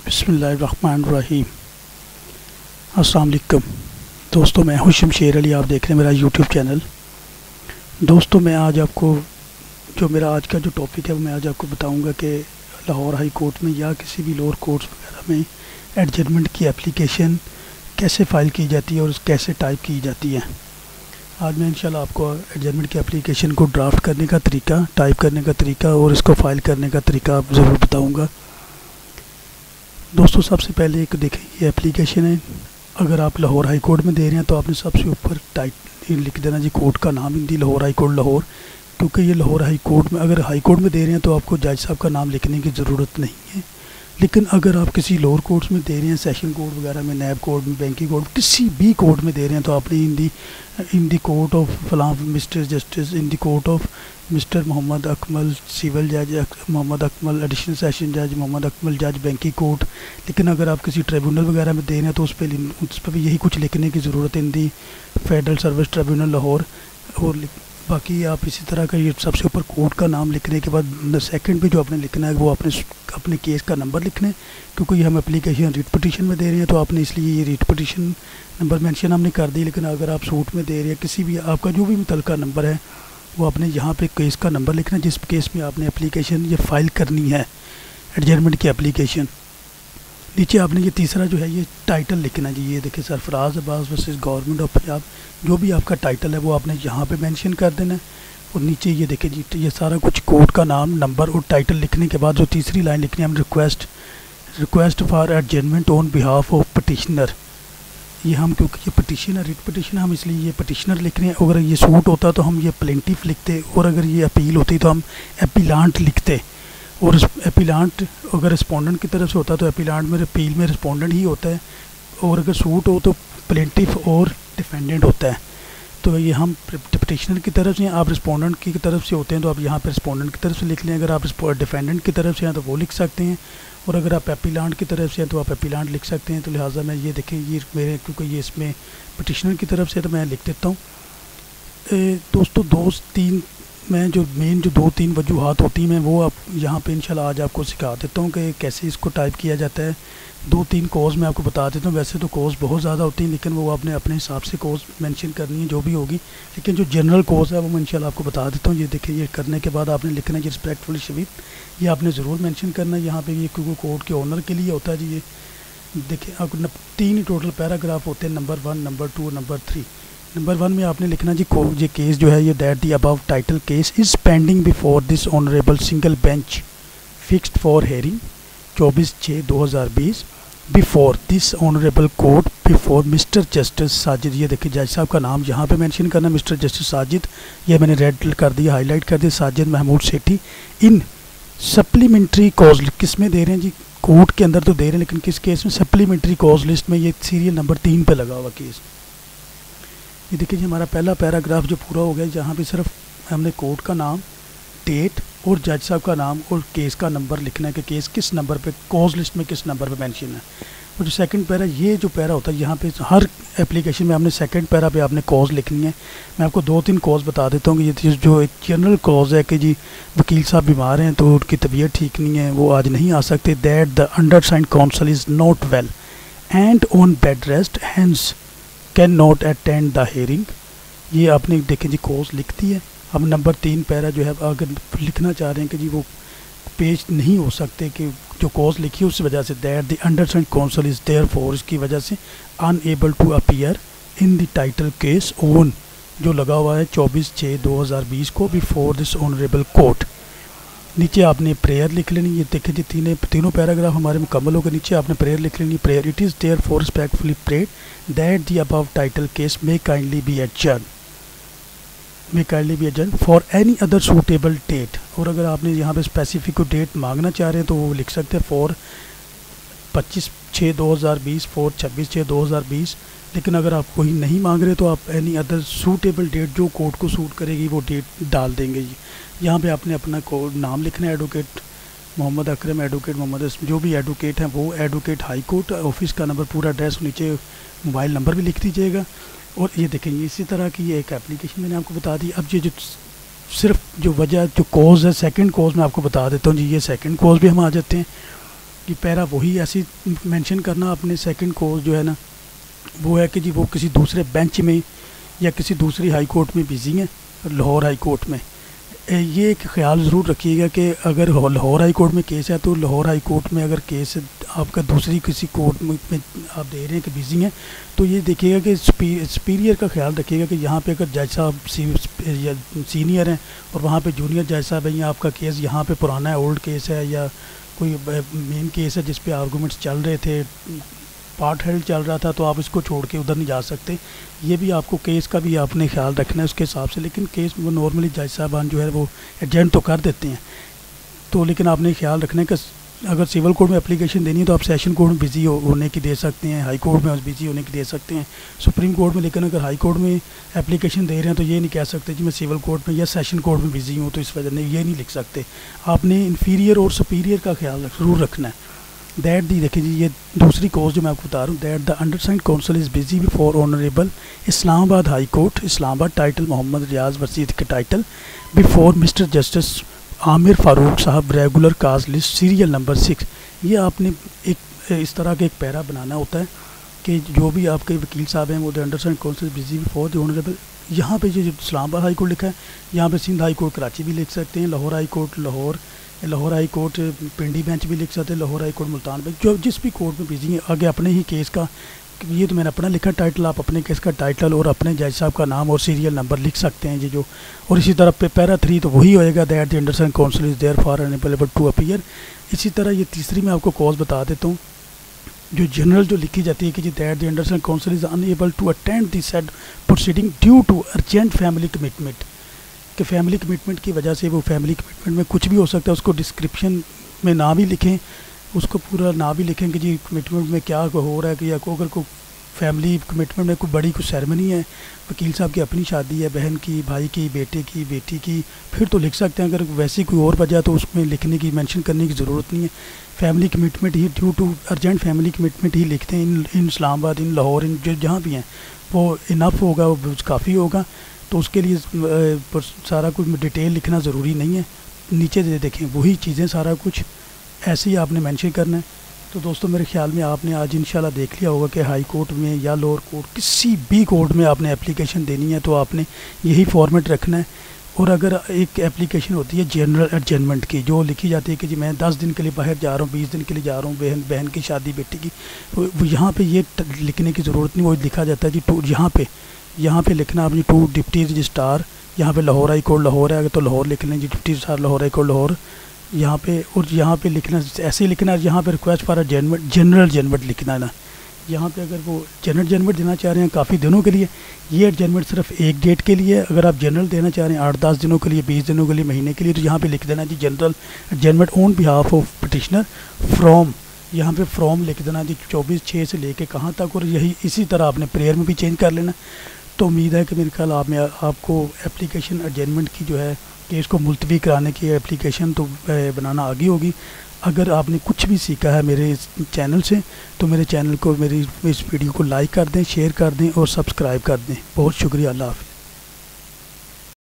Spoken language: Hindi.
बिस्मिल्लाहिर्रहमानिर्रहीम। अस्सलाम वालेकुम दोस्तों, मैं हूं शमशेर अली। आप देख रहे हैं मेरा यूट्यूब चैनल। दोस्तों, मैं आज आपको जो मेरा आज का जो टॉपिक है वो मैं आज आपको बताऊंगा कि लाहौर हाई कोर्ट में या किसी भी लोअर कोर्ट्स वगैरह में एडजमेंट की एप्लीकेशन कैसे फ़ाइल की जाती है और कैसे टाइप की जाती है। आज मैं इंशाल्लाह आपको एडजमेंट की एप्लीकेशन को ड्राफ्ट करने का तरीका, टाइप करने का तरीका और इसको फ़ाइल करने का तरीका आप ज़रूर बताऊँगा। दोस्तों, सबसे पहले एक देखें, ये एप्लीकेशन है। अगर आप लाहौर हाई कोर्ट में दे रहे हैं तो आपने सबसे ऊपर टाइप लिख देना जी कोर्ट का नाम, हिंदी लाहौर हाई कोर्ट लाहौर, क्योंकि ये लाहौर हाई कोर्ट में, अगर हाई कोर्ट में दे रहे हैं तो आपको जज साहब का नाम लिखने की ज़रूरत नहीं है। लेकिन अगर आप किसी लोअर कोर्ट्स में दे रहे हैं, सेशन कोर्ट वगैरह में, नैब कोर्ट में, बैंकिंग कोर्ट, किसी भी कोर्ट में दे रहे हैं तो आपने इन दी कोर्ट ऑफ फलां mister justice, in the court of mister Mohammad Akmal civil जज, मोहम्मद अकमल एडिशनल सेशन जज, मोहम्मद अकमल जज बैंकिंग कोर्ट। लेकिन अगर आप किसी ट्रिब्यूनल वगैरह में दे रहे हैं तो उस पर भी यही कुछ लिखने की ज़रूरत है, in the federal service tribunal Lahore. और बाकी आप इसी तरह का ये सबसे ऊपर कोर्ट का नाम लिखने के बाद सेकंड पे जो आपने लिखना है वो अपने केस का नंबर लिखना है, क्योंकि ये हम एप्लीकेशन रीट पिटीशन में दे रहे हैं तो आपने इसलिए ये रीट पिटीशन नंबर मेंशन हमने कर दी। लेकिन अगर आप सूट में दे रहे हैं, किसी भी आपका जो भी मुतलका नंबर है वो आपने यहाँ पे केस का नंबर लिखना है जिस केस में आपने एप्लीकेशन ये फ़ाइल करनी है, एडजमेंट की एप्लीकेशन। नीचे आपने ये तीसरा जो है ये टाइटल लिखना है जी। ये देखिए, Sarfaraz Abbas versus government of Punjab, जो भी आपका टाइटल है वो आपने यहाँ पे मेंशन कर देना है। और नीचे ये देखिए जी, ये सारा कुछ कोर्ट का नाम, नंबर और टाइटल लिखने के बाद जो तीसरी लाइन लिखनी है, हम request for adjournment on behalf of petitioner. ये हम, क्योंकि ये पटिशन है, रिट पटिशन, हम इसलिए ये पटिशनर लिख रहे हैं। अगर ये सूट होता तो हम ये प्लेंटिफ लिखते, और अगर ये अपील होती तो हम एपिलांट लिखते। और एपिलांट अगर रिस्पोंडेंट की तरफ से होता तो एपिलांट में अपील में रिस्पोंडेंट ही होता है, और अगर सूट हो तो प्लेंटिफ और डिफेंडेंट होता है। तो ये हम पटिशनर की तरफ से, आप रिस्पोंडेंट की तरफ से होते हैं तो आप यहाँ पर रिस्पोंडेंट की तरफ से लिख लें। अगर आप डिफेंडेंट की तरफ से हैं तो वो लिख सकते हैं, और अगर आप एपिलांट की तरफ से हैं तो आप एपिलांट लिख सकते हैं। तो लिहाजा मैं ये देखें, ये मेरे, क्योंकि ये इसमें पटिशनर की तरफ से तो मैं लिख देता हूँ। दोस्तों, मैं जो मेन जो 2-3 वजूहात होती हैं मैं वो आप यहाँ पे इंशाल्लाह आज आपको सिखा देता हूँ कि कैसे इसको टाइप किया जाता है। 2-3 कॉज मैं आपको बता देता हूँ। वैसे तो कॉज बहुत ज़्यादा होती हैं, लेकिन वो आपने अपने हिसाब से कॉज मेंशन करनी है जो भी होगी। लेकिन जो जनरल कॉज है वो मैं इंशाल्लाह आपको बता देता हूँ। ये देखिए, ये करने के बाद आपने लिखना है कि रिस्पेक्टफुली शबीब, ये आपने ज़रूर मेंशन करना है यहाँ पे। ये क्योंकि कोर्ट के ओनर के लिए होता है जी। ये देखिए, अब 3 ही टोटल पैराग्राफ होते हैं, नंबर 1, नंबर 2 और नंबर 3। नंबर 1 में आपने लिखना जी, ये केस जो है ये that the above title case is pending before this honourable single bench fixed for hearing 24/6/2020 before this honourable court before mister justice Sajid. ये देखिए, जज साहब का नाम यहाँ पे मेंशन करना, मिस्टर जस्टिस साजिद, ये मैंने रेड कर दिया, हाईलाइट कर दिया, साजिद महमूद सेठी। इन सप्लीमेंट्री कॉज, किस में दे रहे हैं जी, कोर्ट के अंदर तो दे रहे हैं, लेकिन किस केस में, सप्लीमेंट्री कॉज लिस्ट में, ये सीरियल नंबर 3 पे लगा हुआ केस। ये देखिए जी, हमारा पहला पैराग्राफ जो पूरा हो गया, जहाँ पे सिर्फ हमने कोर्ट का नाम, डेट और जज साहब का नाम और केस का नंबर लिखना है कि केस किस नंबर पे, कॉज लिस्ट में किस नंबर पे मेंशन है। और जो सेकंड पैरा, ये जो पैरा होता है यहाँ पे हर एप्लीकेशन में आपने सेकंड पैरा पे आपने कॉज लिखनी है। मैं आपको 2-3 कॉज बता देता हूँ कि ये जो एक जनरल कॉज है कि जी वकील साहब बीमार हैं तो उनकी तबीयत ठीक नहीं है, वो आज नहीं आ सकते। That the undersigned counsel is not well and on bed rest, hence can not attend the hearing. ये आपने देखें जी कॉज लिख दी है। अब नंबर 3 पैरा जो है, अगर लिखना चाह रहे हैं कि जी वो पेज नहीं हो सकते कि जो कॉज लिखी है उस वजह से, that the undersigned counsel is therefore, इसकी वजह से unable to appear in the title case on, जो लगा हुआ है 24/6/2020 को, बिफोर दिस ऑनरेबल कोर्ट। नीचे आपने प्रेयर लिख लेनी। ये देखें जी, तीनों पैराग्राफ हमारे मुकम्मल हो गए। नीचे आपने प्रेयर लिख लेनी, prayer, it is there for respectfully prayed that the above title case may kindly be adjourn for any other suitable date. और अगर आपने यहाँ पे स्पेसिफिक डेट मांगना चाह रहे हैं तो वो लिख सकते हैं फॉर 25/6/2020, फॉर 26/6/2020। लेकिन अगर आप कोई नहीं मांग रहे तो आप एनी अदर सूटेबल डेट, जो कोर्ट को सूट करेगी वो डेट डाल देंगे जी। यहाँ पे आपने अपना नाम लिखना है, एडवोकेट मोहम्मद अकरम, एडवोकेट मोहम्मद, जो भी एडवोकेट हैं वो एडवोकेट हाई कोर्ट, ऑफिस का नंबर, पूरा एड्रेस, नीचे मोबाइल नंबर भी लिख दीजिएगा। और ये देखेंगे, इसी तरह की ये एक एप्लीकेशन मैंने आपको बता दी। अब ये जो सिर्फ जो वजह, जो कॉज है, सेकंड कॉज मैं आपको बता देता हूँ जी। ये सेकंड कॉज भी हम आ जाते हैं। कि पैरा वही ऐसी मेंशन करना अपने सेकंड कोर्स जो है ना वो है कि जी वो किसी दूसरे बेंच में या किसी दूसरी हाई कोर्ट में बिज़ी हैं, लाहौर हाई कोर्ट में। ये एक ख्याल ज़रूर रखिएगा कि अगर लाहौर हाई कोर्ट में केस है तो लाहौर हाई कोर्ट में अगर केस आपका दूसरी किसी कोर्ट में आप दे रहे हैं कि बिज़ी हैं, तो ये देखिएगा कि सुपीरियर का ख्याल रखिएगा कि यहाँ पे अगर जज साहब सीनियर हैं और वहाँ पे जूनियर जज साहब हैं, या आपका केस यहाँ पे पुराना है, ओल्ड केस है, या कोई मेन केस है जिस पे आर्गूमेंट्स चल रहे थे, पार्ट हेल्ड चल रहा था, तो आप इसको छोड़ के उधर नहीं जा सकते। ये भी आपको केस का भी आपने ख्याल रखना है उसके हिसाब से। लेकिन केस वो नॉर्मली जज साहबान जो है वो एजेंट तो कर देते हैं, तो लेकिन आपने ख्याल रखना है कि अगर सिविल कोर्ट में एप्लीकेशन देनी है तो आप सेशन कोर्ट में बिज़ी होने की दे सकते हैं, हाई कोर्ट में बिज़ी होने की दे सकते हैं, सुप्रीम कोर्ट में। लेकिन अगर हाई कोर्ट में एप्लीकेशन दे रहे हैं तो ये नहीं कह सकते कि मैं सिविल कोर्ट में या सेशन कोर्ट में बिज़ी हूँ तो इस वजह नहीं, ये नहीं लिख सकते। आपने इन्फीरियर और सुपीरियर का ख्याल ज़रूर रखना है। दैट दी देखिए जी, ये दूसरी कोर्स जो मैं आपको बता रहा हूँ, that the undersigned counsel is busy before honourable Islamabad high court, Islamabad title Mohammad Riyaz Wasid के title, before mister justice Amir Farooq साहब, regular cause list serial number 6। ये आपने एक इस तरह का एक पैरा बनाना होता है कि जो भी आपके वकील साहब हैं वो the undersigned counsel busy before the honourable, यहाँ पे जो इस्लामाबाद हाई कोर्ट लिखा है, यहाँ पे सिंध हाई कोर्ट कराची भी लिख सकते हैं, Lahore high court Lahore high court Pindi bench भी लिख सकते हैं, Lahore high court Multan bench, जो जिस भी कोर्ट में बिजी हैं आगे अपने ही केस का, ये तो मैंने अपना लिखा टाइटल, आप अपने केस का टाइटल और अपने जज साहब का नाम और सीरियल नंबर लिख सकते हैं जी जो। और इसी तरह पे पैरा 3 तो वही होएगा, that the undersigned counsel is there for unable to appear. इसी तरह ये तीसरी मैं आपको कॉज बता देता हूँ जो जनरल जो लिखी जाती है कि जी that the undersigned counsel is unable to attend the said proceeding due to urgent family commitment, कि फैमिली कमिटमेंट की वजह से वो फैमिली कमिटमेंट में कुछ भी हो सकता है, उसको डिस्क्रिप्शन में ना भी लिखें, उसको पूरा ना भी लिखें कि जी कमिटमेंट में क्या हो रहा है, कि या को अगर कोई फैमिली कमिटमेंट में कोई बड़ी कुछ सेरेमनी है, वकील साहब की अपनी शादी है, बहन की, भाई की, बेटे की, बेटी की, फिर तो लिख सकते हैं। अगर वैसी कोई और वजह तो उसमें लिखने की, मेंशन करने की ज़रूरत नहीं है। फैमिली कमिटमेंट ही due to urgent family commitment ही लिखते हैं, इन इस्लामाबाद, इन लाहौर, इन जो जहाँ भी हैं वो इनफ होगा, वो काफ़ी होगा। तो उसके लिए सारा कुछ डिटेल लिखना ज़रूरी नहीं है, नीचे दे देखें वही चीज़ें सारा कुछ ऐसे ही आपने मेंशन करना है। तो दोस्तों मेरे ख्याल में आपने आज इंशाल्लाह देख लिया होगा कि हाई कोर्ट में या लोअर कोर्ट किसी भी कोर्ट में आपने एप्लीकेशन देनी है तो आपने यही फॉर्मेट रखना है। और अगर एक एप्लीकेशन होती है जनरल एडजमेंट की, जो लिखी जाती है कि जी मैं 10 दिन के लिए बाहर जा रहा हूँ, 20 दिन के लिए जा रहा हूँ, बहन की शादी, बेटी की, वो यहाँ पे ये लिखने की ज़रूरत नहीं, वो लिखा जाता है जी यहाँ पे लिखना अपनी टू डिप्टी रजिस्ट्रार, यहाँ पे लाहौर हाई कोर्ट लाहौर है तो लाहौर लिख लें जी, deputy registrar Lahore high court Lahore, यहाँ पे। और यहाँ पे लिखना ऐसे ही लिखना है, यहाँ पे रिक्वेस्ट फॉर जनरल एडजमेंट लिखना है ना। यहाँ पे अगर वो जनरल एडजमेंट देना चाह रहे हैं काफ़ी दिनों के लिए, ये एडजमेंट सिर्फ एक डेट के लिए। अगर आप जनरल देना चाह रहे हैं 8-10 दिनों के लिए, 20 दिनों के लिए, महीने के लिए, तो यहाँ पे लिख देना जी general adjournment on behalf of petitioner from, यहाँ पे फ्रॉम लिख देना जी 24/6 से लेके कहाँ तक। और यही इसी तरह आपने प्रेयर में भी चेंज कर लेना। तो उम्मीद है कि मेरे ख्याल आपको एप्लीकेशन एडजमेंट की जो है केस को मुलतवी कराने की एप्लीकेशन तो बनाना आ गई होगी। अगर आपने कुछ भी सीखा है मेरे इस चैनल से तो मेरे चैनल को, मेरी इस वीडियो को लाइक कर दें, शेयर कर दें और सब्सक्राइब कर दें। बहुत शुक्रिया, अल्लाह हाफ़िज़।